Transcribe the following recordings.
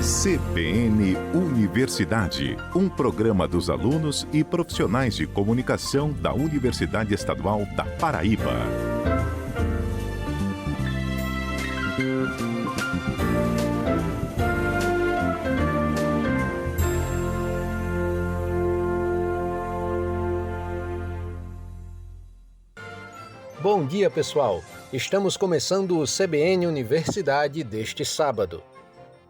CBN Universidade, um programa dos alunos e profissionais de comunicação da Universidade Estadual da Paraíba. Bom dia, pessoal! Estamos começando o CBN Universidade deste sábado.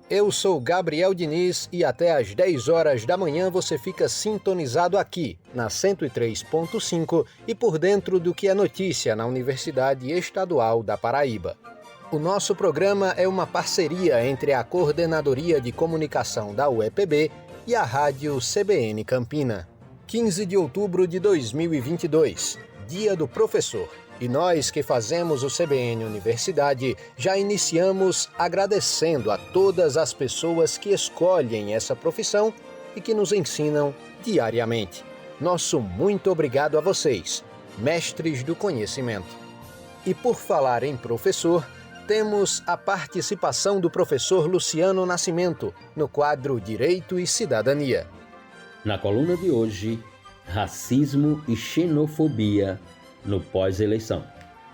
Eu sou Gabriel Diniz e até às 10 horas da manhã você fica sintonizado aqui, na 103.5 e por dentro do que é notícia na Universidade Estadual da Paraíba. O nosso programa é uma parceria entre a Coordenadoria de Comunicação da UEPB e a Rádio CBN Campina. 15 de outubro de 2022, Dia do Professor. E nós que fazemos o CBN Universidade já iniciamos agradecendo a todas as pessoas que escolhem essa profissão e que nos ensinam diariamente. Nosso muito obrigado a vocês, mestres do conhecimento. E por falar em professor, temos a participação do professor Luciano Nascimento no quadro Direito e Cidadania. Na coluna de hoje, racismo e xenofobia no pós-eleição.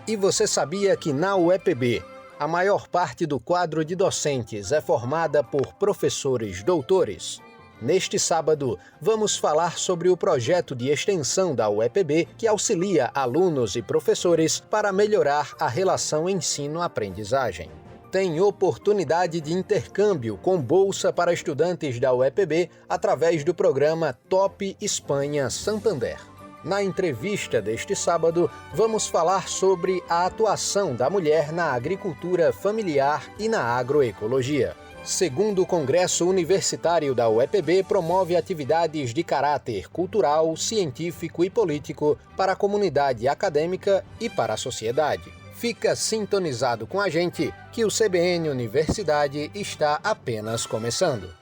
E você sabia que na UEPB, a maior parte do quadro de docentes é formada por professores doutores? Neste sábado, vamos falar sobre o projeto de extensão da UEPB que auxilia alunos e professores para melhorar a relação ensino-aprendizagem. Tem oportunidade de intercâmbio com bolsa para estudantes da UEPB através do programa Top Espanha Santander. Na entrevista deste sábado, vamos falar sobre a atuação da mulher na agricultura familiar e na agroecologia. Segundo o Congresso Universitário da UEPB, promove atividades de caráter cultural, científico e político para a comunidade acadêmica e para a sociedade. Fica sintonizado com a gente que o CBN Universidade está apenas começando.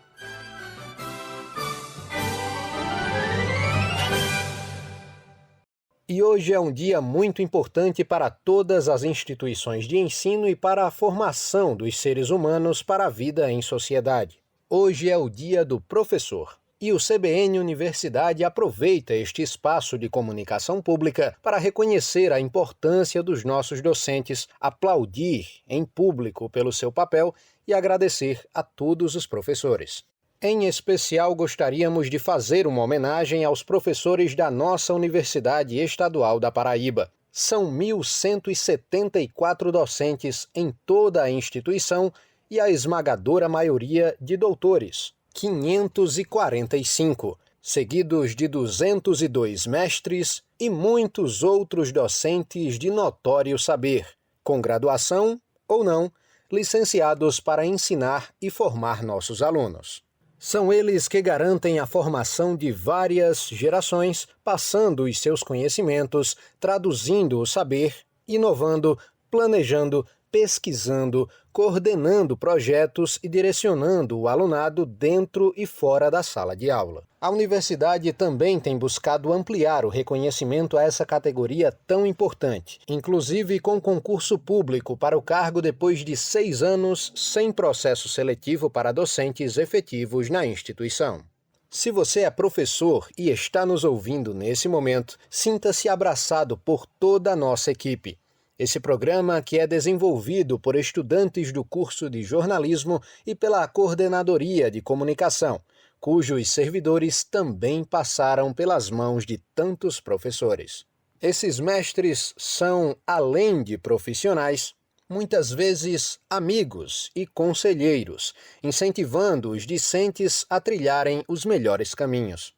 E hoje é um dia muito importante para todas as instituições de ensino e para a formação dos seres humanos para a vida em sociedade. Hoje é o Dia do Professor. E o CBN Universidade aproveita este espaço de comunicação pública para reconhecer a importância dos nossos docentes, aplaudir em público pelo seu papel e agradecer a todos os professores. Em especial, gostaríamos de fazer uma homenagem aos professores da nossa Universidade Estadual da Paraíba. São 1.174 docentes em toda a instituição e a esmagadora maioria de doutores, 545, seguidos de 202 mestres e muitos outros docentes de notório saber, com graduação ou não, licenciados para ensinar e formar nossos alunos. São eles que garantem a formação de várias gerações, passando os seus conhecimentos, traduzindo o saber, inovando, planejando, pesquisando, coordenando projetos e direcionando o alunado dentro e fora da sala de aula. A universidade também tem buscado ampliar o reconhecimento a essa categoria tão importante, inclusive com concurso público para o cargo depois de 6 anos sem processo seletivo para docentes efetivos na instituição. Se você é professor e está nos ouvindo nesse momento, sinta-se abraçado por toda a nossa equipe. Esse programa, que é desenvolvido por estudantes do curso de jornalismo e pela Coordenadoria de Comunicação, cujos servidores também passaram pelas mãos de tantos professores. Esses mestres são, além de profissionais, muitas vezes amigos e conselheiros, incentivando os discentes a trilharem os melhores caminhos.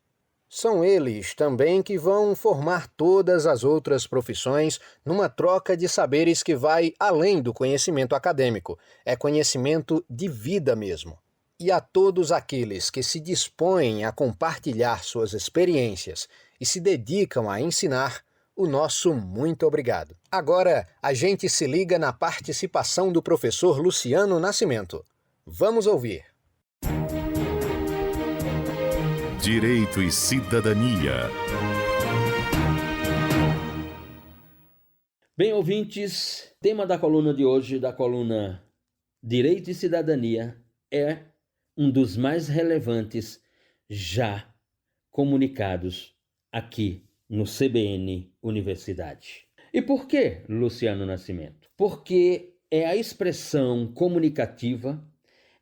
São eles também que vão formar todas as outras profissões numa troca de saberes que vai além do conhecimento acadêmico, é conhecimento de vida mesmo. E a todos aqueles que se dispõem a compartilhar suas experiências e se dedicam a ensinar, o nosso muito obrigado. Agora, a gente se liga na participação do professor Luciano Nascimento. Vamos ouvir. Direito e Cidadania. Bem, ouvintes, tema da coluna de hoje, da coluna Direito e Cidadania, é um dos mais relevantes já comunicados aqui no CBN Universidade. E por que Luciano Nascimento? Porque é a expressão comunicativa,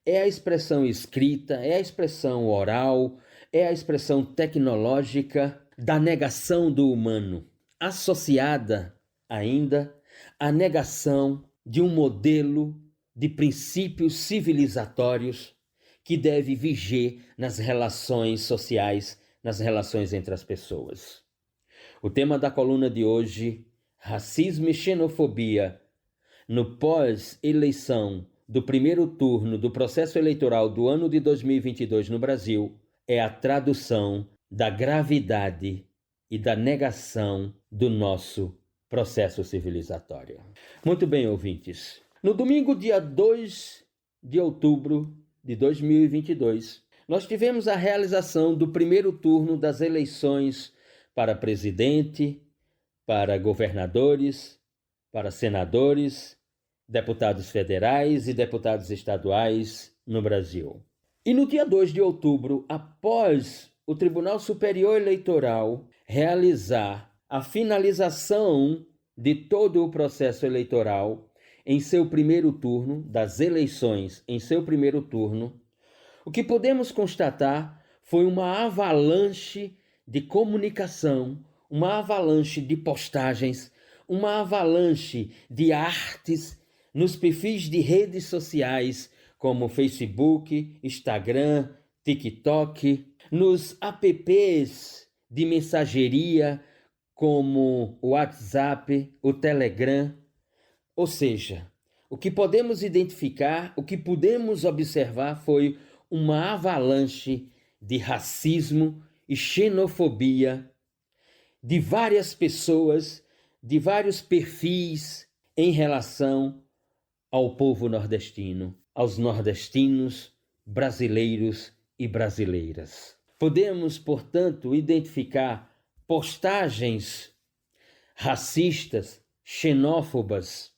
é a expressão escrita, é a expressão oral, é a expressão tecnológica da negação do humano, associada ainda à negação de um modelo de princípios civilizatórios que deve viger nas relações sociais, nas relações entre as pessoas. O tema da coluna de hoje, racismo e xenofobia, no pós-eleição do primeiro turno do processo eleitoral do ano de 2022 no Brasil, é a tradução da gravidade e da negação do nosso processo civilizatório. Muito bem, ouvintes. No domingo, dia 2 de outubro de 2022, nós tivemos a realização do primeiro turno das eleições para presidente, para governadores, para senadores, deputados federais e deputados estaduais no Brasil. E no dia 2 de outubro, após o Tribunal Superior Eleitoral realizar a finalização de todo o processo eleitoral em seu primeiro turno, das eleições em seu primeiro turno, o que podemos constatar foi uma avalanche de comunicação, uma avalanche de postagens, uma avalanche de artes nos perfis de redes sociais como Facebook, Instagram, TikTok, nos apps de mensageria como o WhatsApp, o Telegram. Ou seja, o que podemos identificar, o que pudemos observar foi uma avalanche de racismo e xenofobia de várias pessoas, de vários perfis em relação ao povo nordestino, aos nordestinos, brasileiros e brasileiras. Podemos, portanto, identificar postagens racistas, xenófobas,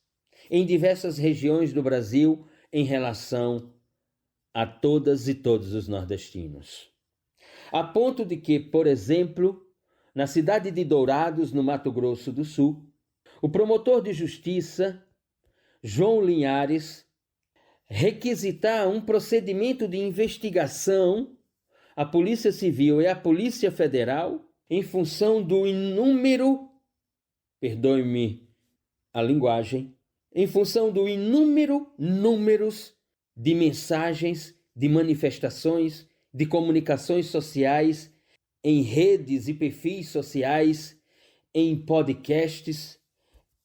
em diversas regiões do Brasil em relação a todas e todos os nordestinos. A ponto de que, por exemplo, na cidade de Dourados, no Mato Grosso do Sul, o promotor de justiça, João Linhares, requisitar um procedimento de investigação à Polícia Civil e à Polícia Federal em função do inúmero, perdoe-me a linguagem, em função do números de mensagens, de manifestações, de comunicações sociais, em redes e perfis sociais, em podcasts,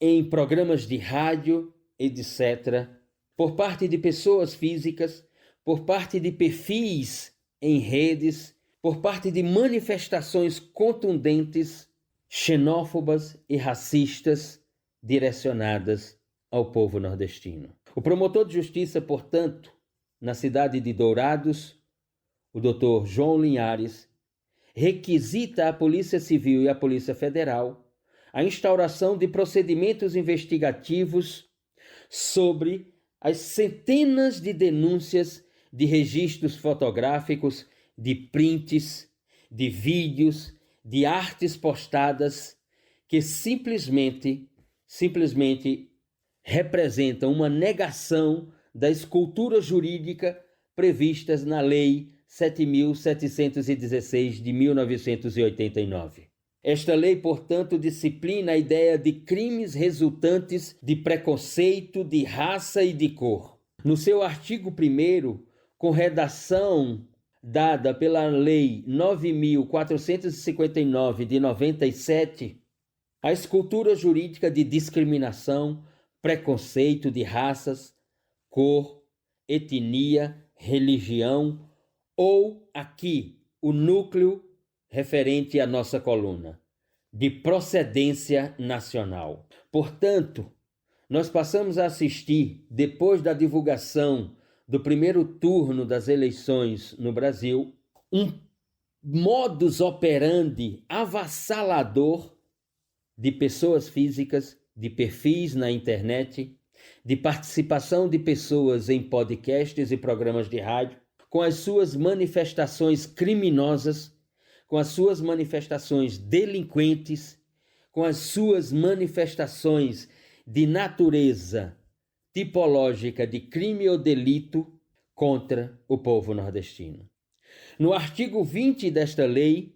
em programas de rádio, etc., por parte de pessoas físicas, por parte de perfis em redes, por parte de manifestações contundentes, xenófobas e racistas direcionadas ao povo nordestino. O promotor de justiça, portanto, na cidade de Dourados, o Dr. João Linhares, requisita à Polícia Civil e à Polícia Federal a instauração de procedimentos investigativos sobre as centenas de denúncias de registros fotográficos, de prints, de vídeos, de artes postadas que simplesmente representam uma negação da escultura jurídica previstas na Lei 7.716 de 1989. Esta lei, portanto, disciplina a ideia de crimes resultantes de preconceito de raça e de cor. No seu artigo 1º, com redação dada pela Lei 9.459 de 97, a escultura jurídica de discriminação, preconceito de raças, cor, etnia, religião ou, aqui, o núcleo referente à nossa coluna, de procedência nacional. Portanto, nós passamos a assistir, depois da divulgação do primeiro turno das eleições no Brasil, um modus operandi avassalador de pessoas físicas, de perfis na internet, de participação de pessoas em podcasts e programas de rádio, com as suas manifestações criminosas, com as suas manifestações delinquentes, com as suas manifestações de natureza tipológica de crime ou delito contra o povo nordestino. No artigo 20 desta lei,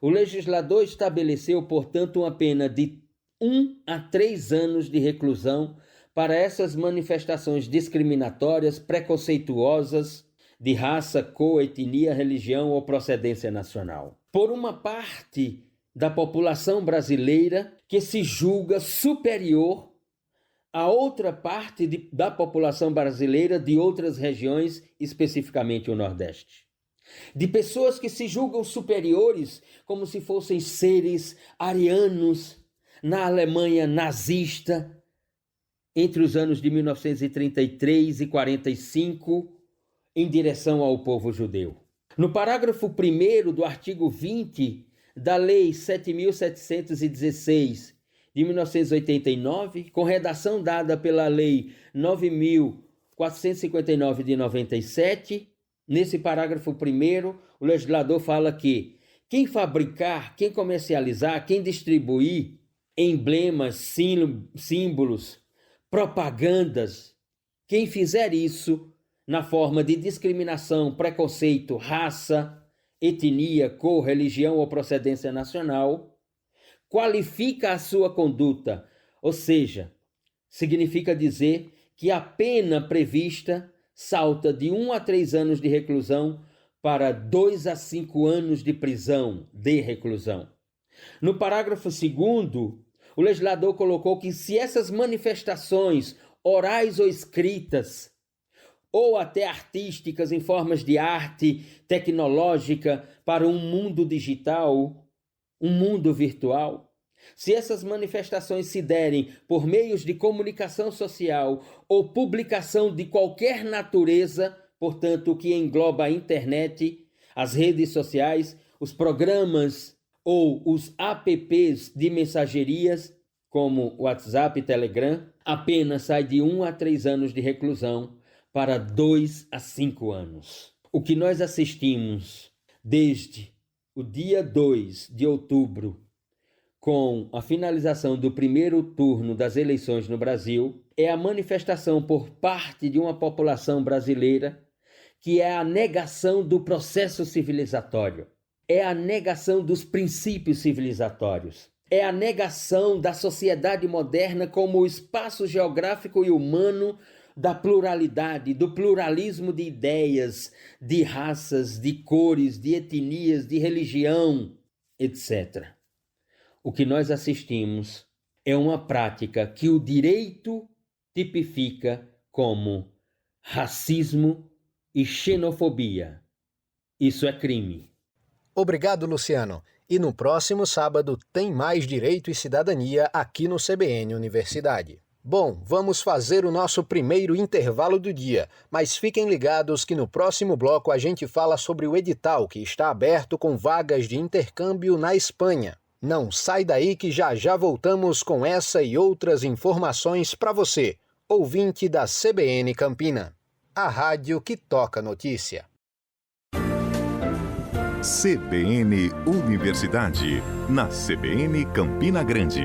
o legislador estabeleceu, portanto, uma pena de 1 a 3 anos de reclusão para essas manifestações discriminatórias, preconceituosas, de raça, cor, etnia, religião ou procedência nacional. Por uma parte da população brasileira que se julga superior a outra parte da população brasileira de outras regiões, especificamente o Nordeste. De pessoas que se julgam superiores como se fossem seres arianos na Alemanha nazista, entre os anos de 1933 e 45, em direção ao povo judeu. No parágrafo 1º do artigo 20 da Lei 7.716 de 1989, com redação dada pela Lei 9.459 de 97, nesse parágrafo 1º, o legislador fala que quem fabricar, quem comercializar, quem distribuir emblemas, símbolos, propagandas, quem fizer isso na forma de discriminação, preconceito, raça, etnia, cor, religião ou procedência nacional, qualifica a sua conduta, ou seja, significa dizer que a pena prevista salta de 1 a 3 anos de reclusão para 2 a 5 anos de prisão de reclusão. No parágrafo 2º, o legislador colocou que se essas manifestações orais ou escritas, ou até artísticas em formas de arte tecnológica para um mundo digital, um mundo virtual, se essas manifestações se derem por meios de comunicação social ou publicação de qualquer natureza, portanto, o que engloba a internet, as redes sociais, os programas ou os apps de mensagerias, como WhatsApp e Telegram, a pena sai de 1 a 3 anos de reclusão para 2 a 5 anos. O que nós assistimos desde o dia 2 de outubro, com a finalização do primeiro turno das eleições no Brasil, é a manifestação por parte de uma população brasileira que é a negação do processo civilizatório, é a negação dos princípios civilizatórios, é a negação da sociedade moderna como o espaço geográfico e humano da pluralidade, do pluralismo de ideias, de raças, de cores, de etnias, de religião, etc. O que nós assistimos é uma prática que o direito tipifica como racismo e xenofobia. Isso é crime. Obrigado, Luciano. E no próximo sábado tem mais Direito e Cidadania aqui no CBN Universidade. Bom, vamos fazer o nosso primeiro intervalo do dia, mas fiquem ligados que no próximo bloco a gente fala sobre o edital que está aberto com vagas de intercâmbio na Espanha. Não sai daí que já já voltamos com essa e outras informações para você, ouvinte da CBN Campina, a rádio que toca notícia. CBN Universidade, na CBN Campina Grande.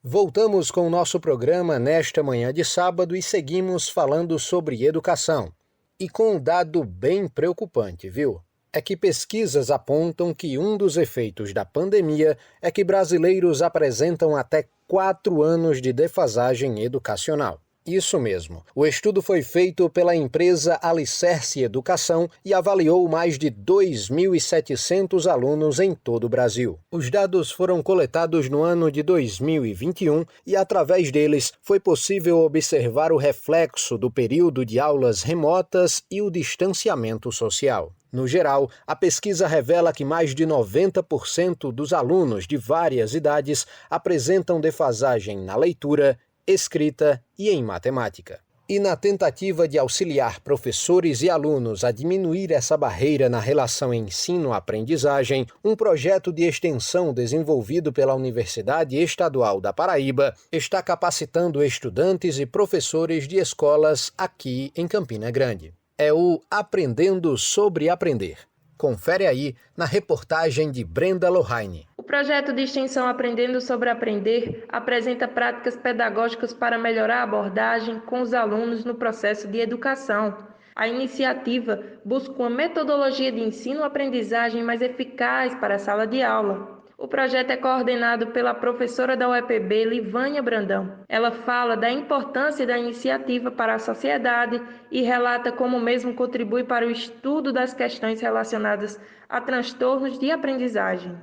Voltamos com o nosso programa nesta manhã de sábado e seguimos falando sobre educação. E com um dado bem preocupante, viu? É que pesquisas apontam que um dos efeitos da pandemia é que brasileiros apresentam até 4 anos de defasagem educacional. Isso mesmo. O estudo foi feito pela empresa Alicerce Educação e avaliou mais de 2.700 alunos em todo o Brasil. Os dados foram coletados no ano de 2021 e, através deles, foi possível observar o reflexo do período de aulas remotas e o distanciamento social. No geral, a pesquisa revela que mais de 90% dos alunos de várias idades apresentam defasagem na leitura, escrita e em matemática. E na tentativa de auxiliar professores e alunos a diminuir essa barreira na relação ensino-aprendizagem, um projeto de extensão desenvolvido pela Universidade Estadual da Paraíba está capacitando estudantes e professores de escolas aqui em Campina Grande. É o Aprendendo sobre Aprender. Confere aí na reportagem de Brenda Lohane. O projeto de extensão Aprendendo sobre Aprender apresenta práticas pedagógicas para melhorar a abordagem com os alunos no processo de educação. A iniciativa busca uma metodologia de ensino-aprendizagem mais eficaz para a sala de aula. O projeto é coordenado pela professora da UEPB, Livânia Brandão. Ela fala da importância da iniciativa para a sociedade e relata como o mesmo contribui para o estudo das questões relacionadas a transtornos de aprendizagem.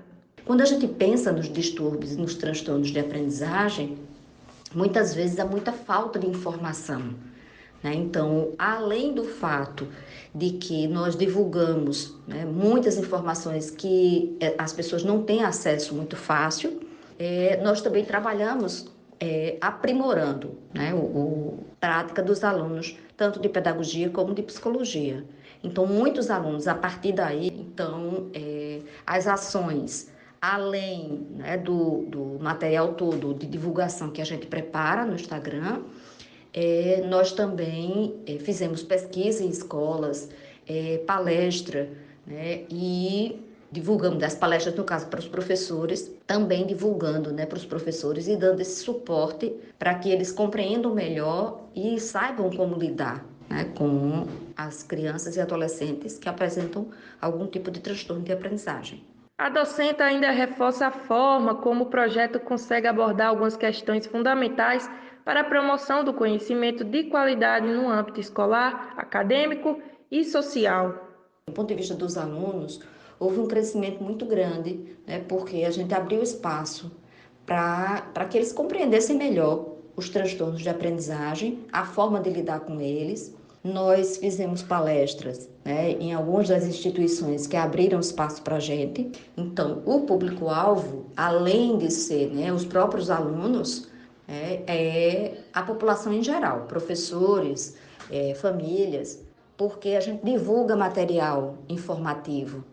Quando a gente pensa nos distúrbios e nos transtornos de aprendizagem, muitas vezes há muita falta de informação, né? Então, além do fato de que nós divulgamos, né, muitas informações que as pessoas não têm acesso muito fácil, nós também trabalhamos aprimorando, né, a prática dos alunos, tanto de pedagogia como de psicologia. Então, muitos alunos, a partir daí, as ações, além, né, do material todo de divulgação que a gente prepara no Instagram, nós também fizemos pesquisa em escolas, palestra, né, e divulgamos das palestras, no caso, para os professores, também divulgando, né, para os professores e dando esse suporte para que eles compreendam melhor e saibam como lidar, né, com as crianças e adolescentes que apresentam algum tipo de transtorno de aprendizagem. A docente ainda reforça a forma como o projeto consegue abordar algumas questões fundamentais para a promoção do conhecimento de qualidade no âmbito escolar, acadêmico e social. Do ponto de vista dos alunos, houve um crescimento muito grande, né, porque a gente abriu espaço para que eles compreendessem melhor os transtornos de aprendizagem, a forma de lidar com eles. Nós fizemos palestras, né, em algumas das instituições que abriram espaço para a gente. Então, o público-alvo, além de ser, né, os próprios alunos, é a população em geral, professores, famílias, porque a gente divulga material informativo,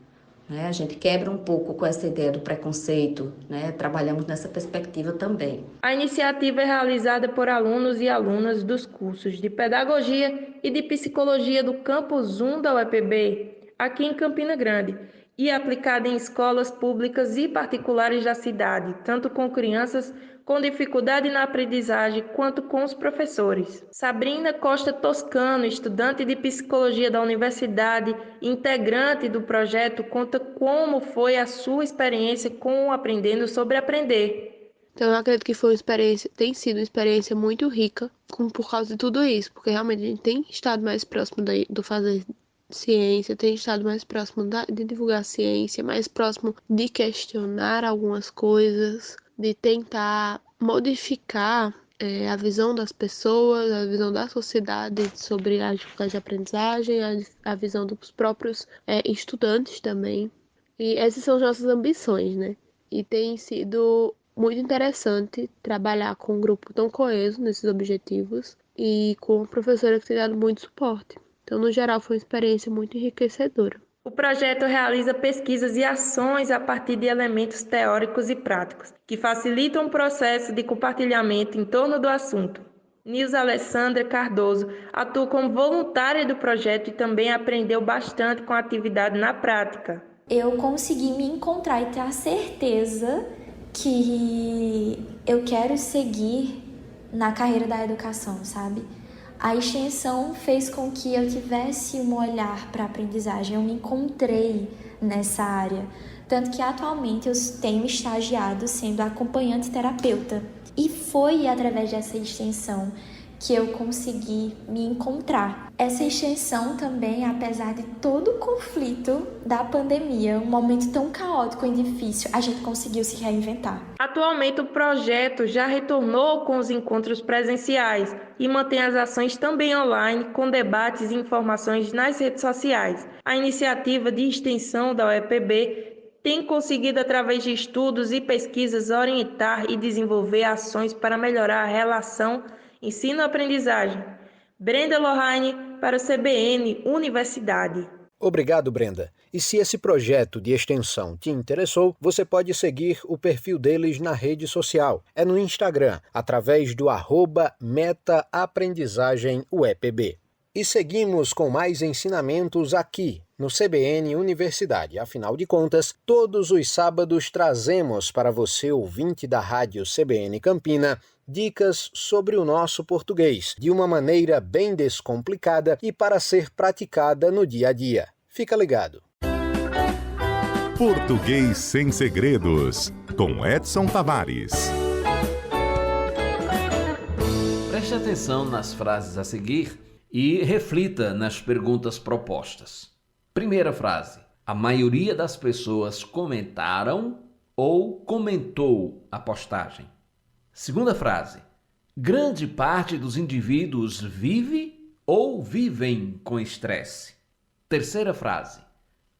né? A gente quebra um pouco com essa ideia do preconceito, né? Trabalhamos nessa perspectiva também. A iniciativa é realizada por alunos e alunas dos cursos de Pedagogia e de Psicologia do Campus 1 da UEPB, aqui em Campina Grande, e aplicada em escolas públicas e particulares da cidade, tanto com crianças com dificuldade na aprendizagem quanto com os professores. Sabrina Costa Toscano, estudante de Psicologia da Universidade e integrante do projeto, conta como foi a sua experiência com o Aprendendo sobre Aprender. Então, eu acredito que foi tem sido uma experiência muito rica por causa de tudo isso, porque realmente a gente tem estado mais próximo do fazer ciência, tem estado mais próximo de divulgar ciência, mais próximo de questionar algumas coisas, de tentar modificar a visão das pessoas, a visão da sociedade sobre a dificuldade de aprendizagem, a visão dos próprios estudantes também. E essas são as nossas ambições, né? E tem sido muito interessante trabalhar com um grupo tão coeso nesses objetivos e com uma professora que tem dado muito suporte. Então, no geral, foi uma experiência muito enriquecedora. O projeto realiza pesquisas e ações a partir de elementos teóricos e práticos, que facilitam o processo de compartilhamento em torno do assunto. Nilza Alessandra Cardoso atua como voluntária do projeto e também aprendeu bastante com a atividade na prática. Eu consegui me encontrar e ter a certeza que eu quero seguir na carreira da educação, sabe? A extensão fez com que eu tivesse um olhar para a aprendizagem, eu me encontrei nessa área. Tanto que atualmente eu tenho estagiado sendo acompanhante terapeuta. E foi através dessa extensão que eu consegui me encontrar. Essa extensão também, apesar de todo o conflito da pandemia, um momento tão caótico e difícil, a gente conseguiu se reinventar. Atualmente o projeto já retornou com os encontros presenciais e mantém as ações também online, com debates e informações nas redes sociais. A iniciativa de extensão da UEPB tem conseguido, através de estudos e pesquisas, orientar e desenvolver ações para melhorar a relação ensino-aprendizagem, Brenda Lohane para o CBN Universidade. Obrigado, Brenda. E se esse projeto de extensão te interessou, você pode seguir o perfil deles na rede social. É no Instagram, através do @metaaprendizagemuepb. E seguimos com mais ensinamentos aqui no CBN Universidade. Afinal de contas, todos os sábados trazemos para você, ouvinte da rádio CBN Campina, dicas sobre o nosso português, de uma maneira bem descomplicada e para ser praticada no dia a dia. Fica ligado. Português sem segredos, com Edson Tavares. Preste atenção nas frases a seguir e reflita nas perguntas propostas. Primeira frase: a maioria das pessoas comentaram ou comentou a postagem. Segunda frase: grande parte dos indivíduos vive ou vivem com estresse. Terceira frase: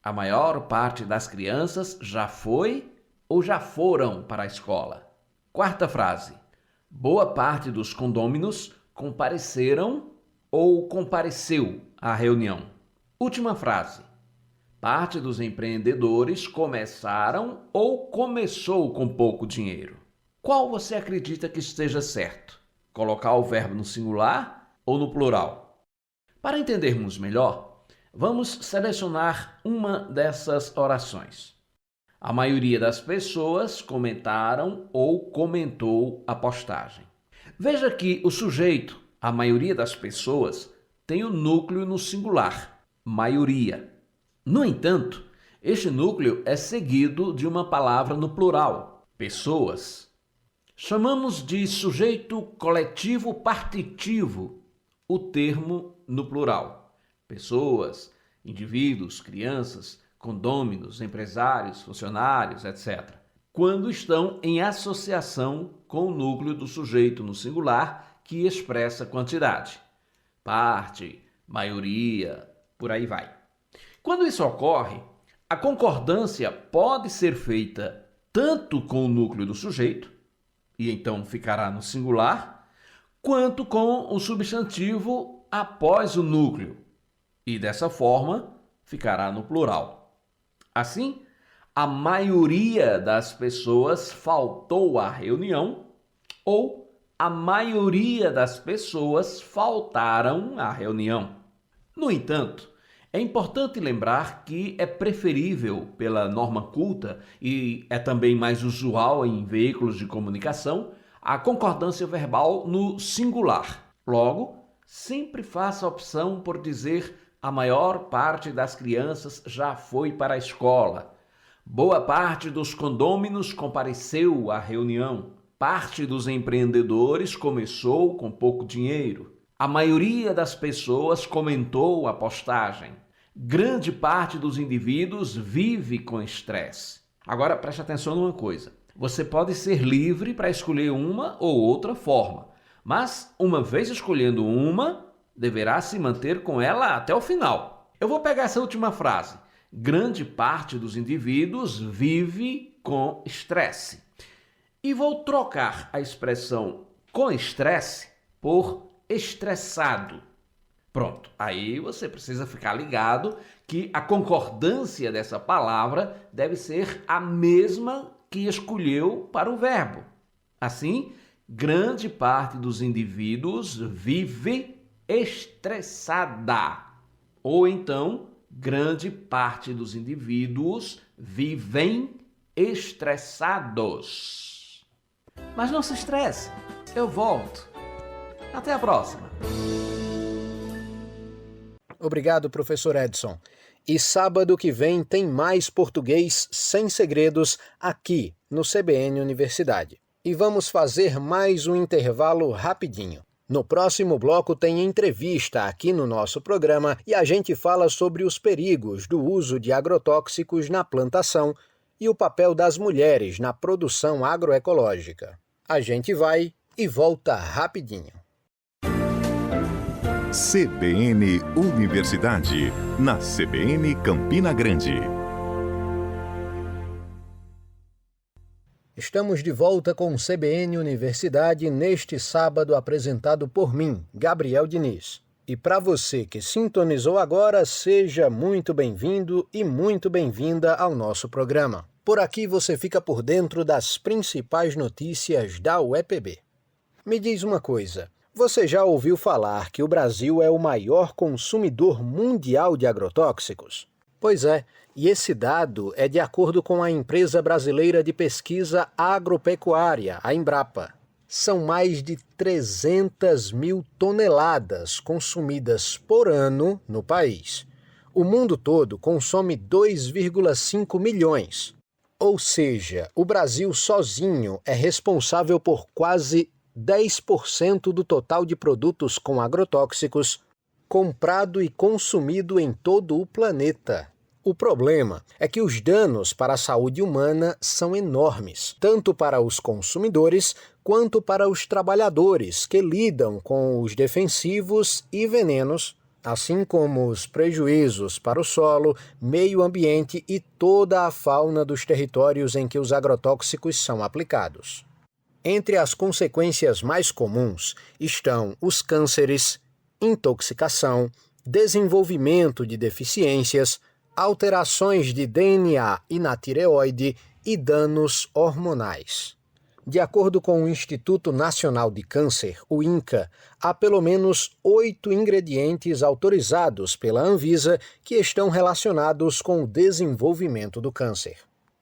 a maior parte das crianças já foi ou já foram para a escola. Quarta frase: boa parte dos condôminos compareceram ou compareceu à reunião. Última frase: parte dos empreendedores começaram ou começou com pouco dinheiro. Qual você acredita que esteja certo? Colocar o verbo no singular ou no plural? Para entendermos melhor, vamos selecionar uma dessas orações. A maioria das pessoas comentaram ou comentou a postagem. Veja que o sujeito, a maioria das pessoas, tem o núcleo no singular, maioria. No entanto, este núcleo é seguido de uma palavra no plural, pessoas. Chamamos de sujeito coletivo partitivo o termo no plural. Pessoas, indivíduos, crianças, condôminos, empresários, funcionários, etc. Quando estão em associação com o núcleo do sujeito no singular que expressa quantidade. Parte, maioria, por aí vai. Quando isso ocorre, a concordância pode ser feita tanto com o núcleo do sujeito, e então ficará no singular, quanto com o substantivo após o núcleo, e dessa forma ficará no plural. Assim, a maioria das pessoas faltou à reunião ou a maioria das pessoas faltaram à reunião. No entanto, é importante lembrar que é preferível, pela norma culta, e é também mais usual em veículos de comunicação, a concordância verbal no singular. Logo, sempre faça a opção por dizer a maior parte das crianças já foi para a escola. Boa parte dos condôminos compareceu à reunião. Parte dos empreendedores começou com pouco dinheiro. A maioria das pessoas comentou a postagem. Grande parte dos indivíduos vive com estresse. Agora preste atenção numa coisa. Você pode ser livre para escolher uma ou outra forma, mas uma vez escolhendo uma, deverá se manter com ela até o final. Eu vou pegar essa última frase. Grande parte dos indivíduos vive com estresse. E vou trocar a expressão com estresse por estressado. Pronto, aí você precisa ficar ligado que a concordância dessa palavra deve ser a mesma que escolheu para o verbo. Assim, grande parte dos indivíduos vive estressada. Ou então, grande parte dos indivíduos vivem estressados. Mas não se estresse, eu volto. Até a próxima. Obrigado, professor Edson. E sábado que vem tem mais Português Sem Segredos aqui no CBN Universidade. E vamos fazer mais um intervalo rapidinho. No próximo bloco tem entrevista aqui no nosso programa e a gente fala sobre os perigos do uso de agrotóxicos na plantação e o papel das mulheres na produção agroecológica. A gente vai e volta rapidinho. CBN Universidade, na CBN Campina Grande. Estamos de volta com o CBN Universidade neste sábado apresentado por mim, Gabriel Diniz. E para você que sintonizou agora, seja muito bem-vindo e muito bem-vinda ao nosso programa. Por aqui você fica por dentro das principais notícias da UEPB. Me diz uma coisa, você já ouviu falar que o Brasil é o maior consumidor mundial de agrotóxicos? Pois é, e esse dado é de acordo com a Empresa Brasileira de Pesquisa Agropecuária, a Embrapa. São mais de 300 mil toneladas consumidas por ano no país. O mundo todo consome 2,5 milhões. Ou seja, o Brasil sozinho é responsável por quase 10% do total de produtos com agrotóxicos comprado e consumido em todo o planeta. O problema é que os danos para a saúde humana são enormes, tanto para os consumidores quanto para os trabalhadores que lidam com os defensivos e venenos, assim como os prejuízos para o solo, meio ambiente e toda a fauna dos territórios em que os agrotóxicos são aplicados. Entre as consequências mais comuns estão os cânceres, intoxicação, desenvolvimento de deficiências, alterações de DNA e na tireoide e danos hormonais. De acordo com o Instituto Nacional de Câncer, o INCA, há pelo menos 8 ingredientes autorizados pela Anvisa que estão relacionados com o desenvolvimento do câncer.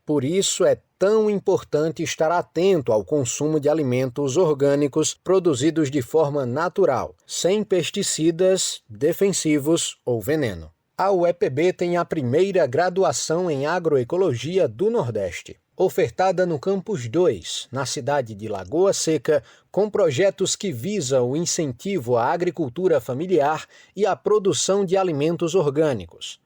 Por isso é tão importante estar atento ao consumo de alimentos orgânicos produzidos de forma natural, sem pesticidas, defensivos ou veneno. A UEPB tem a primeira graduação em agroecologia do Nordeste, ofertada no Campus 2, na cidade de Lagoa Seca, com projetos que visam o incentivo à agricultura familiar e à produção de alimentos orgânicos.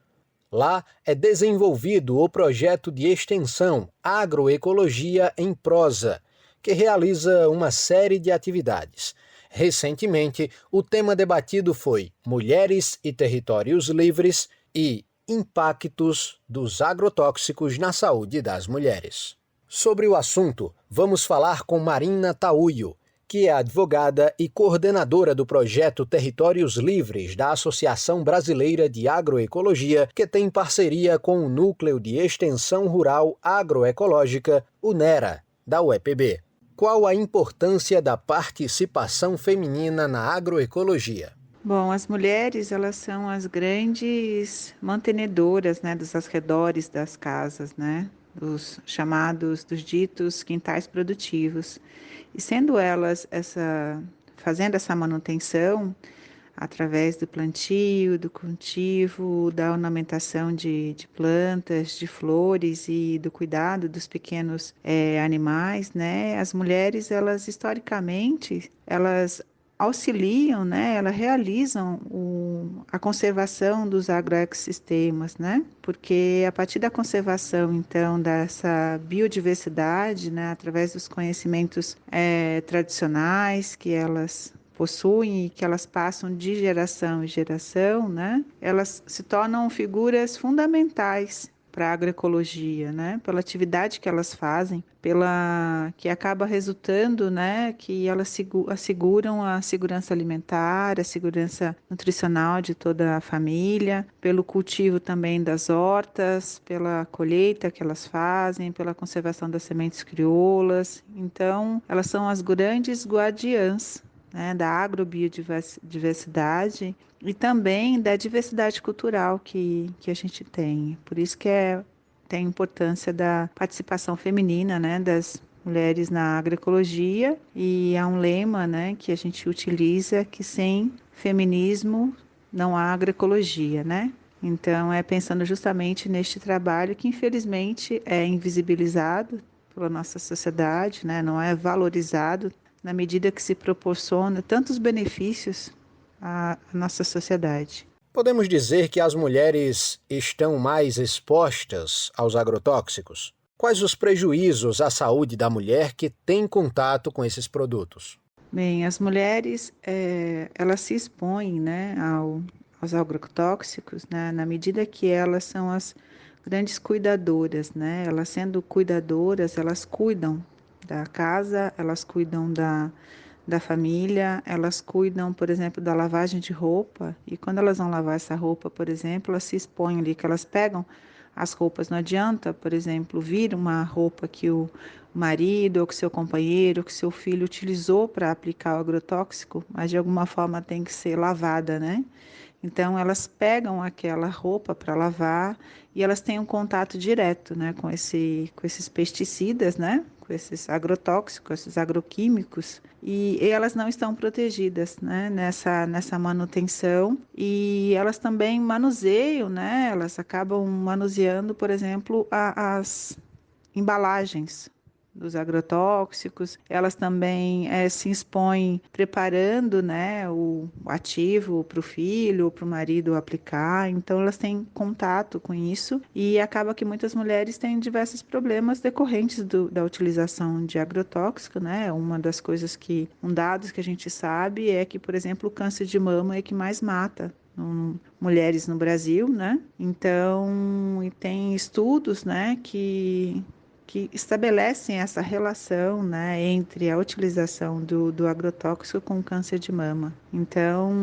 Lá é desenvolvido o projeto de extensão Agroecologia em Prosa, que realiza uma série de atividades. Recentemente, o tema debatido foi Mulheres e Territórios Livres e Impactos dos Agrotóxicos na Saúde das Mulheres. Sobre o assunto, vamos falar com Marina Tauio, que é advogada e coordenadora do projeto Territórios Livres da Associação Brasileira de Agroecologia, que tem parceria com o Núcleo de Extensão Rural Agroecológica, o NERA, da UEPB. Qual a importância da participação feminina na agroecologia? Bom, as mulheres, elas são as grandes mantenedoras, dos arredores das casas, dos chamados, dos ditos quintais produtivos. E sendo elas fazendo essa manutenção através do plantio, do cultivo, da ornamentação de plantas, de flores e do cuidado dos pequenos animais, as mulheres, elas historicamente, elas auxiliam, elas realizam a conservação dos agroecossistemas, porque a partir da conservação, então, dessa biodiversidade, através dos conhecimentos tradicionais que elas possuem e que elas passam de geração em geração, elas se tornam figuras fundamentais para a agroecologia, pela atividade que elas fazem, que acaba resultando, que elas asseguram a segurança alimentar, a segurança nutricional de toda a família, pelo cultivo também das hortas, pela colheita que elas fazem, pela conservação das sementes crioulas. Então, elas são as grandes guardiãs da agrobiodiversidade e também da diversidade cultural que a gente tem. Por isso que tem a importância da participação feminina, das mulheres na agroecologia, e há um lema, que a gente utiliza, que sem feminismo não há agroecologia, Então, pensando justamente neste trabalho que infelizmente é invisibilizado pela nossa sociedade, não é valorizado, na medida que se proporciona tantos benefícios à nossa sociedade. Podemos dizer que as mulheres estão mais expostas aos agrotóxicos? Quais os prejuízos à saúde da mulher que tem contato com esses produtos? Bem, as mulheres, elas se expõem, aos agrotóxicos, na medida que elas são as grandes cuidadoras, Elas sendo cuidadoras, elas cuidam da casa, elas cuidam da família, elas cuidam, por exemplo, da lavagem de roupa, e quando elas vão lavar essa roupa, por exemplo, elas se expõem ali, que elas pegam as roupas, não adianta, por exemplo, vir uma roupa que o marido, ou que seu companheiro, ou que seu filho utilizou para aplicar o agrotóxico, mas de alguma forma tem que ser lavada, né? Então, elas pegam aquela roupa para lavar e elas têm um contato direto, né, com esses pesticidas, né, com esses agrotóxicos, esses agroquímicos, e elas não estão protegidas, né, nessa manutenção, e elas também manuseiam, né, elas acabam manuseando, por exemplo, as embalagens dos agrotóxicos, elas também se expõem preparando, né, o ativo para o filho ou para o marido aplicar, então elas têm contato com isso e acaba que muitas mulheres têm diversos problemas decorrentes da utilização de agrotóxico, né, um dado que a gente sabe é que, por exemplo, o câncer de mama é que mais mata mulheres no Brasil, né, então e tem estudos, né, que estabelecem essa relação, né, entre a utilização do agrotóxico com o câncer de mama. Então,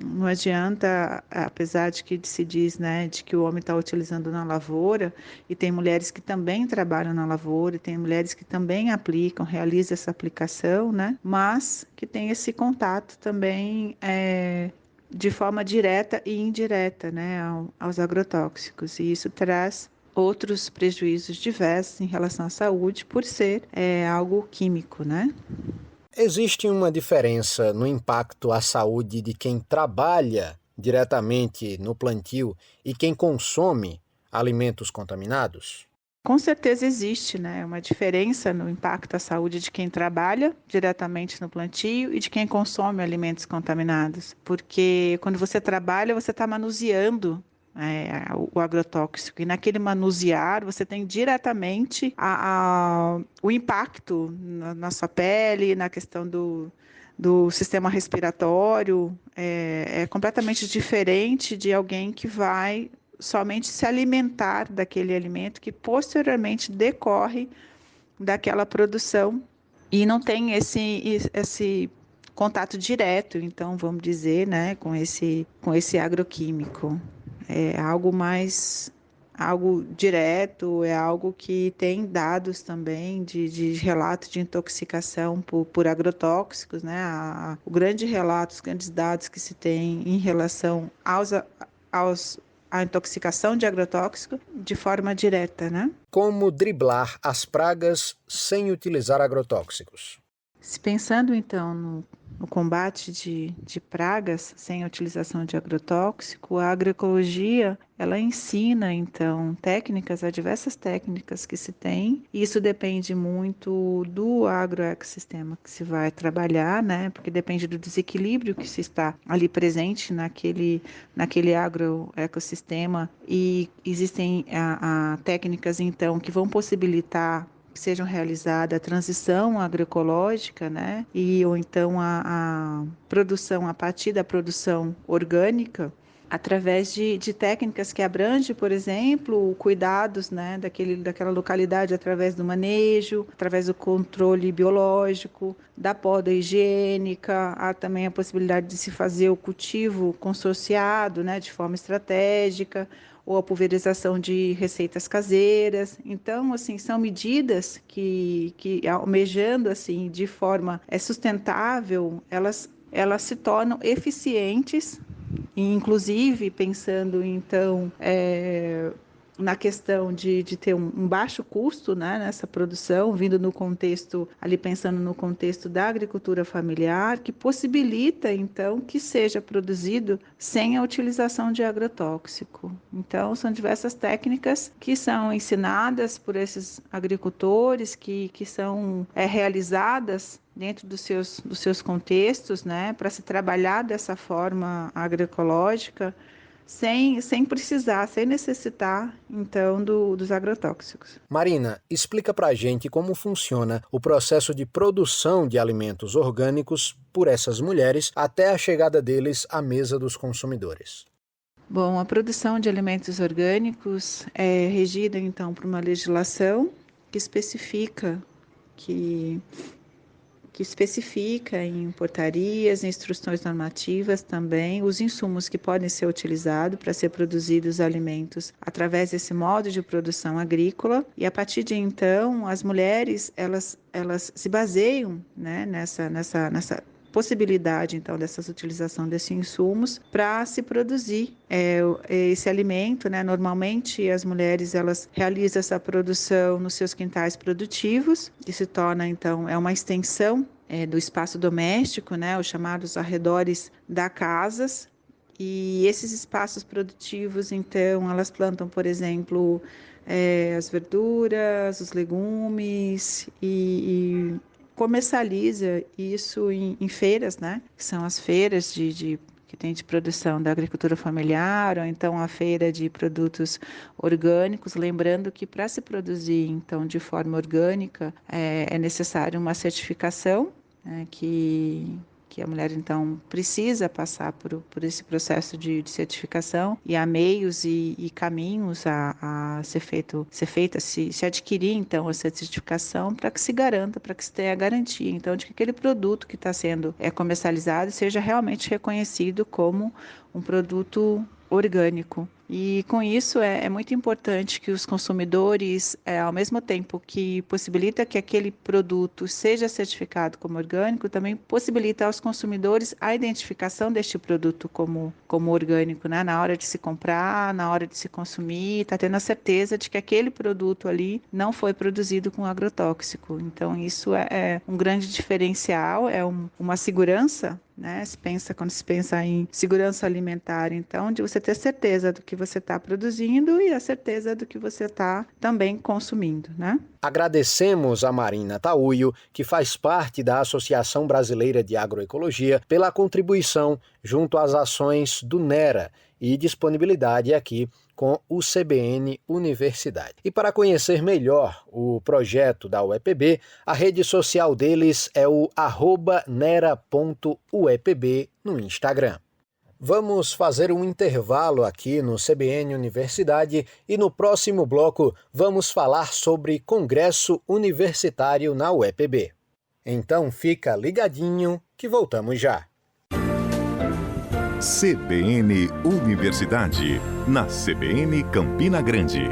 não adianta, apesar de que se diz, né, de que o homem está utilizando na lavoura, e tem mulheres que também trabalham na lavoura, e tem mulheres que também aplicam, realizam essa aplicação, né, mas que tem esse contato também de forma direta e indireta, né, aos agrotóxicos, e isso traz outros prejuízos diversos em relação à saúde por ser algo químico, né? Existe uma diferença no impacto à saúde de quem trabalha diretamente no plantio e quem consome alimentos contaminados? Com certeza existe, né, uma diferença no impacto à saúde de quem trabalha diretamente no plantio e de quem consome alimentos contaminados, porque quando você trabalha, você está manuseando o agrotóxico, e naquele manusear você tem diretamente o impacto na sua pele, na questão do sistema respiratório, é completamente diferente de alguém que vai somente se alimentar daquele alimento que posteriormente decorre daquela produção e não tem esse contato direto, então vamos dizer, né, com esse agroquímico. É algo direto, é algo que tem dados também de relato de intoxicação por agrotóxicos, né? O grande relato, os grandes dados que se tem em relação à intoxicação de agrotóxico de forma direta, né? Como driblar as pragas sem utilizar agrotóxicos? Se pensando então no combate de pragas sem a utilização de agrotóxico, a agroecologia ela ensina então diversas técnicas que se tem, e isso depende muito do agroecossistema que se vai trabalhar, né? Porque depende do desequilíbrio que se está ali presente naquele agroecossistema, e existem técnicas então que vão possibilitar que sejam realizada a transição agroecológica, né? Ou então a produção, a partir da produção orgânica, através de técnicas que abrangem, por exemplo, cuidados, né, daquela localidade através do manejo, através do controle biológico, da poda higiênica, há também a possibilidade de se fazer o cultivo consorciado, né, de forma estratégica, ou a pulverização de receitas caseiras. Então, assim, são medidas que almejando assim de forma sustentável, elas se tornam eficientes, e inclusive pensando então na questão de ter um baixo custo, né, nessa produção, vindo no contexto, ali pensando no contexto da agricultura familiar, que possibilita, então, que seja produzido sem a utilização de agrotóxico. Então, são diversas técnicas que são ensinadas por esses agricultores, que são realizadas dentro dos seus contextos, né, para se trabalhar dessa forma agroecológica, sem necessitar, então, dos agrotóxicos. Marina, explica pra gente como funciona o processo de produção de alimentos orgânicos por essas mulheres até a chegada deles à mesa dos consumidores. Bom, a produção de alimentos orgânicos é regida, então, por uma legislação que especifica que que especifica em portarias, instruções normativas também, os insumos que podem ser utilizados para ser produzidos alimentos através desse modo de produção agrícola. E a partir de então, as mulheres elas se baseiam, né, nessa possibilidade, então, dessa utilização desses insumos para se produzir esse alimento, né? Normalmente, as mulheres, elas realizam essa produção nos seus quintais produtivos, que se torna, então, uma extensão do espaço doméstico, né? Os chamados arredores da casas. E esses espaços produtivos, então, elas plantam, por exemplo, as verduras, os legumes e comercializa isso em feiras, né? Que são as feiras que tem de produção da agricultura familiar, ou então a feira de produtos orgânicos, lembrando que para se produzir, então, de forma orgânica, é necessário uma certificação, né, que a mulher, então, precisa passar por esse processo de certificação, e há meios e caminhos a se adquirir, então, essa certificação para que se garanta, para que se tenha a garantia, então, de que aquele produto que está sendo comercializado seja realmente reconhecido como um produto orgânico. E com isso é muito importante que os consumidores, ao mesmo tempo que possibilita que aquele produto seja certificado como orgânico, também possibilita aos consumidores a identificação deste produto como orgânico, né? Na hora de se comprar, na hora de se consumir, está tendo a certeza de que aquele produto ali não foi produzido com agrotóxico. Então isso é um grande diferencial, uma segurança, né? Quando se pensa em segurança alimentar, então, de você ter certeza do que você está produzindo e a certeza do que você está também consumindo, né? Agradecemos a Marina Tauio, que faz parte da Associação Brasileira de Agroecologia, pela contribuição junto às ações do NERA e disponibilidade aqui com o CBN Universidade. E para conhecer melhor o projeto da UEPB, a rede social deles é o @nera.uepb no Instagram. Vamos fazer um intervalo aqui no CBN Universidade e no próximo bloco vamos falar sobre Congresso Universitário na UEPB. Então fica ligadinho que voltamos já. CBN Universidade, na CBN Campina Grande.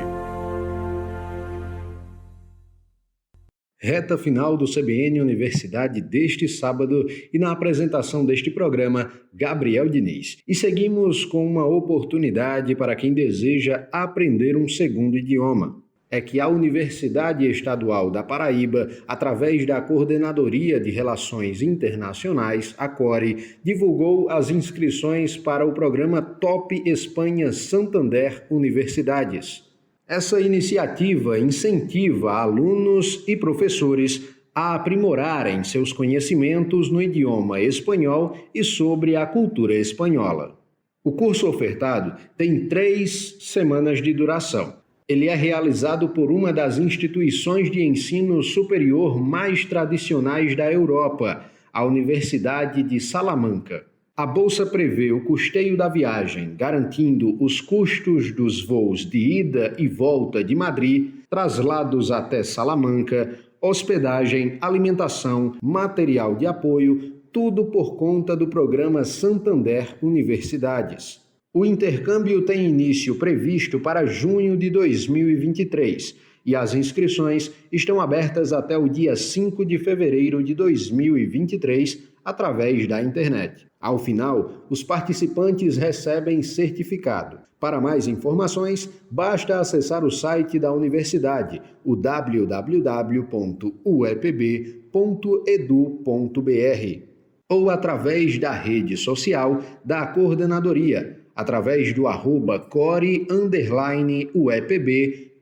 Reta final do CBN Universidade deste sábado e na apresentação deste programa, Gabriel Diniz. E seguimos com uma oportunidade para quem deseja aprender um segundo idioma. É que a Universidade Estadual da Paraíba, através da Coordenadoria de Relações Internacionais, a CORE, divulgou as inscrições para o programa Top Espanha Santander Universidades. Essa iniciativa incentiva alunos e professores a aprimorarem seus conhecimentos no idioma espanhol e sobre a cultura espanhola. O curso ofertado tem 3 semanas de duração. Ele é realizado por uma das instituições de ensino superior mais tradicionais da Europa, a Universidade de Salamanca. A bolsa prevê o custeio da viagem, garantindo os custos dos voos de ida e volta de Madrid, traslados até Salamanca, hospedagem, alimentação, material de apoio, tudo por conta do programa Santander Universidades. O intercâmbio tem início previsto para junho de 2023 e as inscrições estão abertas até o dia 5 de fevereiro de 2023 através da internet. Ao final, os participantes recebem certificado. Para mais informações, basta acessar o site da universidade, o www.uepb.edu.br, ou através da rede social da coordenadoria, através do @core_UEPB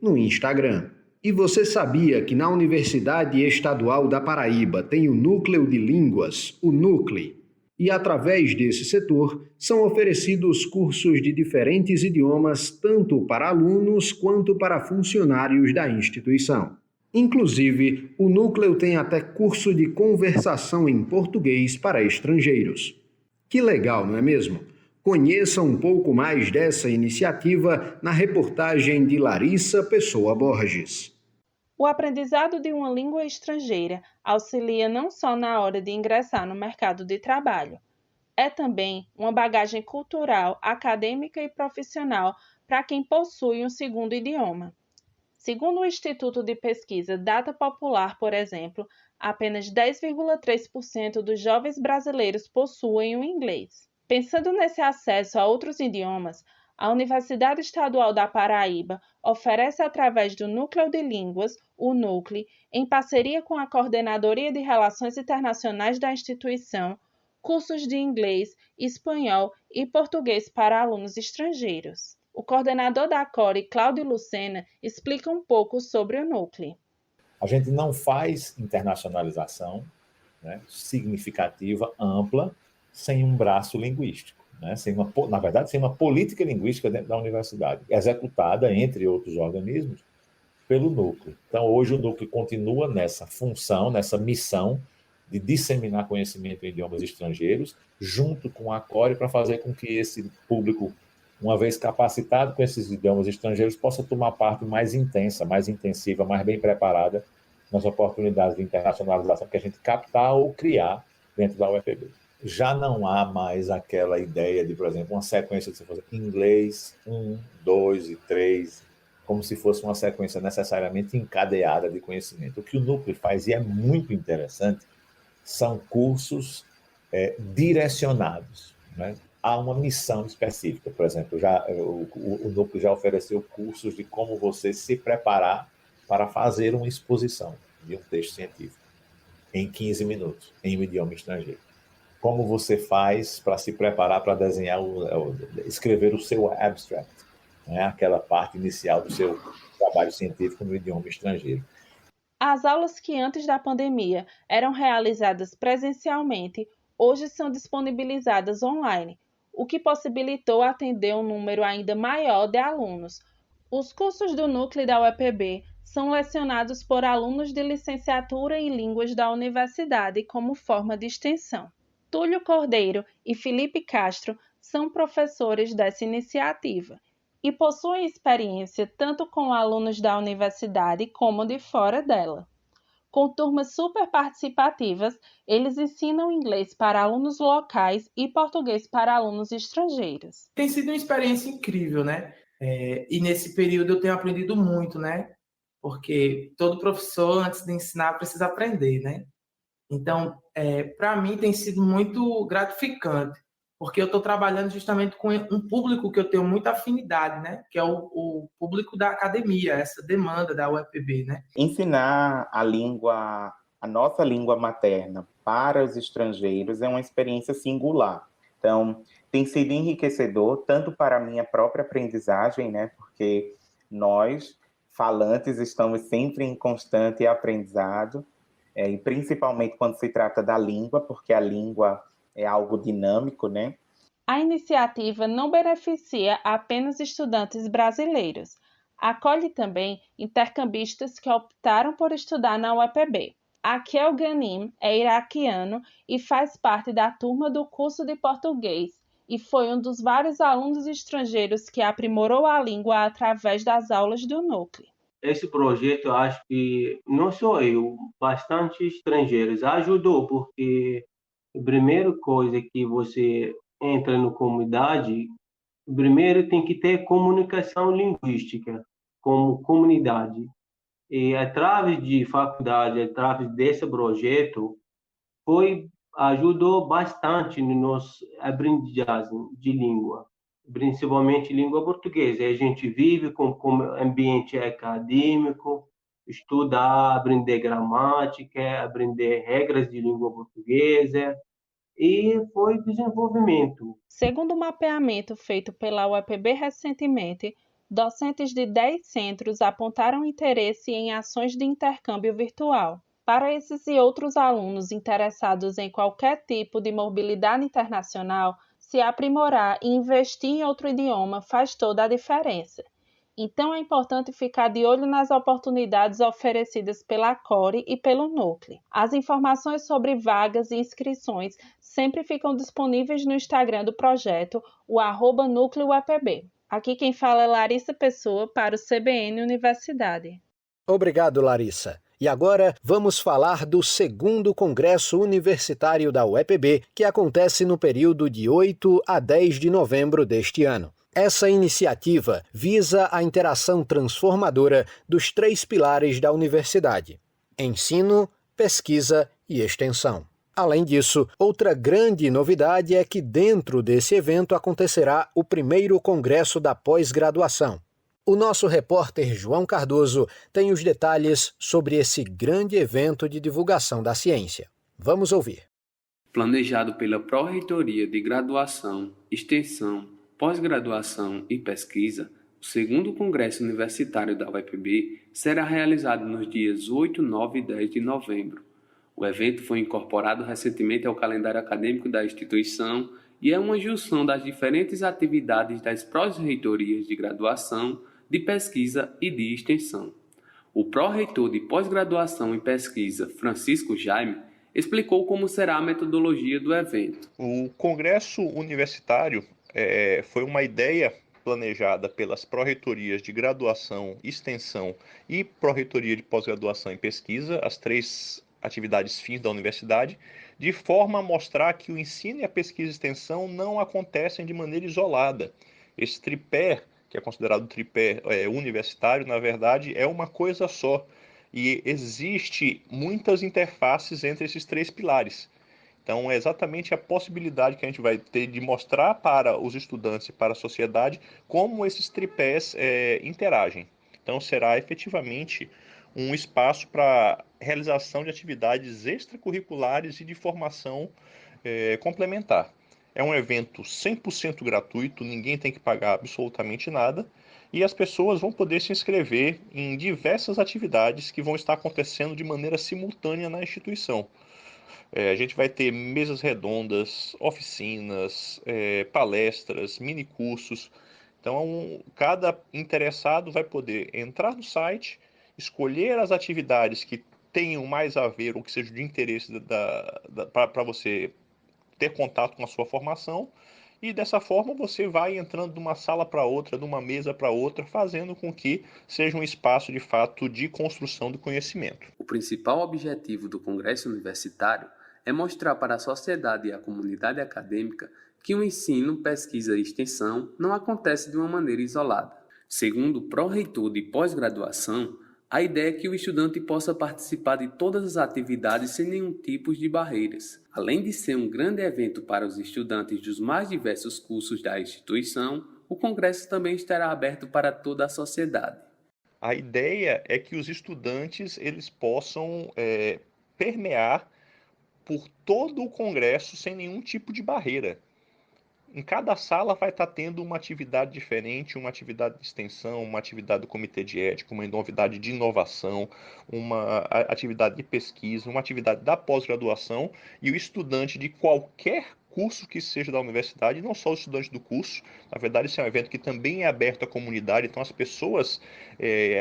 no Instagram. E você sabia que na Universidade Estadual da Paraíba tem o Núcleo de Línguas, o NUCLE? E através desse setor são oferecidos cursos de diferentes idiomas tanto para alunos quanto para funcionários da instituição. Inclusive, o Núcleo tem até curso de conversação em português para estrangeiros. Que legal, não é mesmo? Conheça um pouco mais dessa iniciativa na reportagem de Larissa Pessoa Borges. O aprendizado de uma língua estrangeira auxilia não só na hora de ingressar no mercado de trabalho, é também uma bagagem cultural, acadêmica e profissional para quem possui um segundo idioma. Segundo o Instituto de Pesquisa Data Popular, por exemplo, apenas 10,3% dos jovens brasileiros possuem o inglês. Pensando nesse acesso a outros idiomas, a Universidade Estadual da Paraíba oferece através do Núcleo de Línguas, o NUCLE, em parceria com a Coordenadoria de Relações Internacionais da instituição, cursos de inglês, espanhol e português para alunos estrangeiros. O coordenador da CORE, Cláudio Lucena, explica um pouco sobre o NUCLE. A gente não faz internacionalização, né, significativa, ampla, sem um braço linguístico, né, na verdade, sem uma política linguística dentro da universidade, executada, entre outros organismos, pelo núcleo. Então, hoje o núcleo continua nessa função, nessa missão de disseminar conhecimento em idiomas estrangeiros, junto com a CORE, para fazer com que esse público, uma vez capacitado com esses idiomas estrangeiros, possa tomar parte mais intensa, mais intensiva, mais bem preparada nas oportunidades de internacionalização que a gente captar ou criar dentro da UFPB. Já não há mais aquela ideia de, por exemplo, uma sequência de você fazer inglês 1, 2 e 3, como se fosse uma sequência necessariamente encadeada de conhecimento. O que o núcleo faz, e é muito interessante, são cursos direcionados, né, a uma missão específica. Por exemplo, o núcleo já ofereceu cursos de como você se preparar para fazer uma exposição de um texto científico em 15 minutos, em um idioma estrangeiro. Como você faz para se preparar para desenhar, escrever o seu abstract, né? Aquela parte inicial do seu trabalho científico no idioma estrangeiro. As aulas que antes da pandemia eram realizadas presencialmente, hoje são disponibilizadas online, o que possibilitou atender um número ainda maior de alunos. Os cursos do núcleo da UEPB são lecionados por alunos de licenciatura em línguas da universidade como forma de extensão. Túlio Cordeiro e Felipe Castro são professores dessa iniciativa e possuem experiência tanto com alunos da universidade como de fora dela. Com turmas super participativas, eles ensinam inglês para alunos locais e português para alunos estrangeiros. Tem sido uma experiência incrível, né? E nesse período eu tenho aprendido muito, né? Porque todo professor, antes de ensinar, precisa aprender, né? Então, para mim tem sido muito gratificante, porque eu estou trabalhando justamente com um público que eu tenho muita afinidade, né? Que é o público da academia, essa demanda da UEPB, né? Ensinar a nossa língua materna para os estrangeiros é uma experiência singular. Então, tem sido enriquecedor, tanto para a minha própria aprendizagem, né? Porque nós, falantes, estamos sempre em constante aprendizado, e principalmente quando se trata da língua, porque a língua é algo dinâmico, né? A iniciativa não beneficia apenas estudantes brasileiros. Acolhe também intercambistas que optaram por estudar na UEPB. Akel Ganim é iraquiano e faz parte da turma do curso de português e foi um dos vários alunos estrangeiros que aprimorou a língua através das aulas do núcleo. Esse projeto, eu acho que não só eu, bastante estrangeiros ajudou, porque a primeira coisa que você entra na comunidade, primeiro tem que ter comunicação linguística como comunidade. E através de faculdade, através desse projeto, ajudou bastante no nosso aprendizagem de língua, principalmente língua portuguesa. A gente vive com ambiente acadêmico, estudar, aprender gramática, aprender regras de língua portuguesa, e foi desenvolvimento. Segundo o mapeamento feito pela UEPB recentemente, docentes de 10 centros apontaram interesse em ações de intercâmbio virtual. Para esses e outros alunos interessados em qualquer tipo de mobilidade internacional, se aprimorar e investir em outro idioma faz toda a diferença. Então é importante ficar de olho nas oportunidades oferecidas pela CORE e pelo núcleo. As informações sobre vagas e inscrições sempre ficam disponíveis no Instagram do projeto, o @núcleoUEPB. Aqui quem fala é Larissa Pessoa para o CBN Universidade. Obrigado, Larissa. E agora vamos falar do 2º Congresso Universitário da UEPB, que acontece no período de 8 a 10 de novembro deste ano. Essa iniciativa visa a interação transformadora dos 3 pilares da universidade: ensino, pesquisa e extensão. Além disso, outra grande novidade é que dentro desse evento acontecerá o 1º Congresso da Pós-Graduação. O nosso repórter João Cardoso tem os detalhes sobre esse grande evento de divulgação da ciência. Vamos ouvir. Planejado pela Pró-Reitoria de Graduação, Extensão, Pós-Graduação e Pesquisa, o 2º Congresso Universitário da UEPB será realizado nos dias 8, 9 e 10 de novembro. O evento foi incorporado recentemente ao calendário acadêmico da instituição e é uma junção das diferentes atividades das pró-reitorias de graduação, de pesquisa e de extensão. O pró-reitor de pós-graduação em pesquisa, Francisco Jaime, explicou como será a metodologia do evento. O Congresso Universitário foi uma ideia planejada pelas pró-reitorias de graduação, extensão e pró-reitoria de pós-graduação em pesquisa, as 3 atividades fins da universidade, de forma a mostrar que o ensino e a pesquisa e extensão não acontecem de maneira isolada. Esse tripé, que é considerado tripé universitário, na verdade, é uma coisa só. E existe muitas interfaces entre esses 3 pilares. Então, é exatamente a possibilidade que a gente vai ter de mostrar para os estudantes e para a sociedade como esses tripés interagem. Então, será efetivamente um espaço para realização de atividades extracurriculares e de formação complementar. É um evento 100% gratuito, ninguém tem que pagar absolutamente nada, e as pessoas vão poder se inscrever em diversas atividades que vão estar acontecendo de maneira simultânea na instituição. A gente vai ter mesas redondas, oficinas, palestras, minicursos. Então, cada interessado vai poder entrar no site, escolher as atividades que tenham mais a ver ou que sejam de interesse para você ter contato com a sua formação, e dessa forma você vai entrando de uma sala para outra, de uma mesa para outra, fazendo com que seja um espaço de fato de construção do conhecimento. O principal objetivo do Congresso Universitário é mostrar para a sociedade e a comunidade acadêmica que o ensino, pesquisa e extensão não acontece de uma maneira isolada. Segundo o pró-reitor de pós-graduação, a ideia é que o estudante possa participar de todas as atividades sem nenhum tipo de barreiras. Além de ser um grande evento para os estudantes dos mais diversos cursos da instituição, o congresso também estará aberto para toda a sociedade. A ideia é que os estudantes eles possam permear por todo o congresso sem nenhum tipo de barreira. Em cada sala vai estar tendo uma atividade diferente, uma atividade de extensão, uma atividade do comitê de ética, uma novidade de inovação, uma atividade de pesquisa, uma atividade da pós-graduação, e o estudante de qualquer curso que seja da universidade, não só os estudantes do curso, na verdade esse é um evento que também é aberto à comunidade, então as pessoas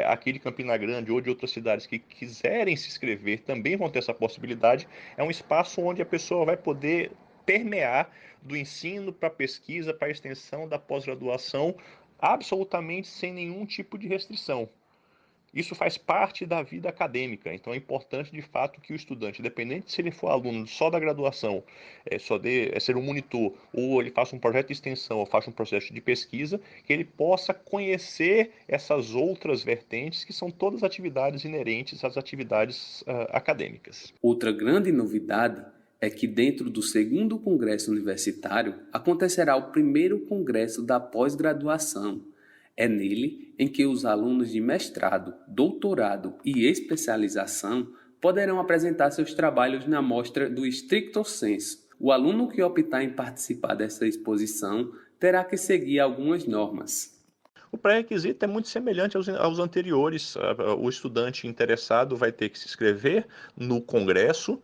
aqui de Campina Grande ou de outras cidades que quiserem se inscrever também vão ter essa possibilidade. É um espaço onde a pessoa vai poder permear do ensino para a pesquisa, para a extensão da pós-graduação, absolutamente sem nenhum tipo de restrição. Isso faz parte da vida acadêmica, então é importante de fato que o estudante, independente se ele for aluno só da graduação, ser um monitor, ou ele faça um projeto de extensão, ou faça um processo de pesquisa, que ele possa conhecer essas outras vertentes, que são todas atividades inerentes às atividades acadêmicas. Outra grande novidade é que dentro do 2º Congresso Universitário acontecerá o 1º Congresso da Pós-Graduação. É nele em que os alunos de mestrado, doutorado e especialização poderão apresentar seus trabalhos na mostra do Stricto Sensu. O aluno que optar em participar dessa exposição terá que seguir algumas normas. O pré-requisito é muito semelhante aos anteriores. O estudante interessado vai ter que se inscrever no congresso,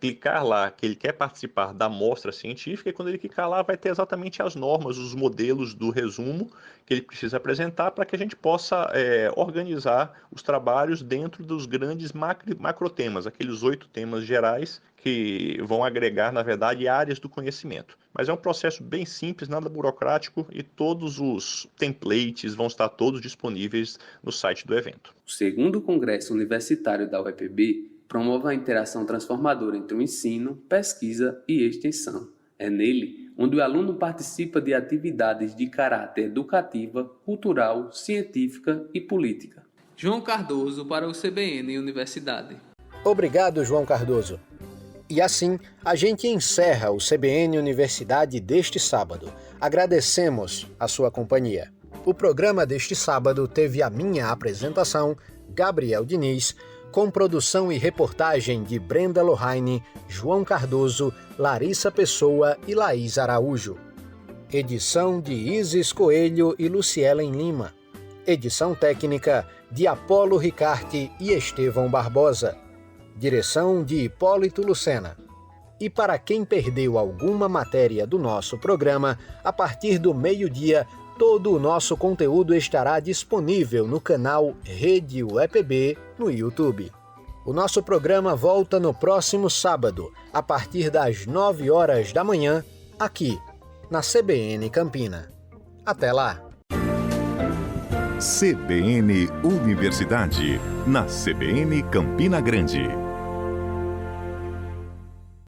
clicar lá que ele quer participar da mostra científica, e quando ele clicar lá vai ter exatamente as normas, os modelos do resumo que ele precisa apresentar para que a gente possa organizar os trabalhos dentro dos grandes macrotemas, aqueles 8 temas gerais que vão agregar, na verdade, áreas do conhecimento. Mas é um processo bem simples, nada burocrático, e todos os templates vão estar todos disponíveis no site do evento. O segundo Congresso Universitário da UEPB promove a interação transformadora entre o ensino, pesquisa e extensão. É nele onde o aluno participa de atividades de caráter educativa, cultural, científica e política. João Cardoso para o CBN Universidade. Obrigado, João Cardoso. E assim, a gente encerra o CBN Universidade deste sábado. Agradecemos a sua companhia. O programa deste sábado teve a minha apresentação, Gabriel Diniz, com produção e reportagem de Brenda Lohane, João Cardoso, Larissa Pessoa e Laís Araújo. Edição de Isis Coelho e Lucielen Lima. Edição técnica de Apolo Ricarte e Estevão Barbosa. Direção de Hipólito Lucena. E para quem perdeu alguma matéria do nosso programa, a partir do meio-dia, todo o nosso conteúdo estará disponível no canal Rede UEPB no YouTube. O nosso programa volta no próximo sábado, a partir das 9 horas da manhã, aqui, na CBN Campina. Até lá! CBN Universidade, na CBN Campina Grande.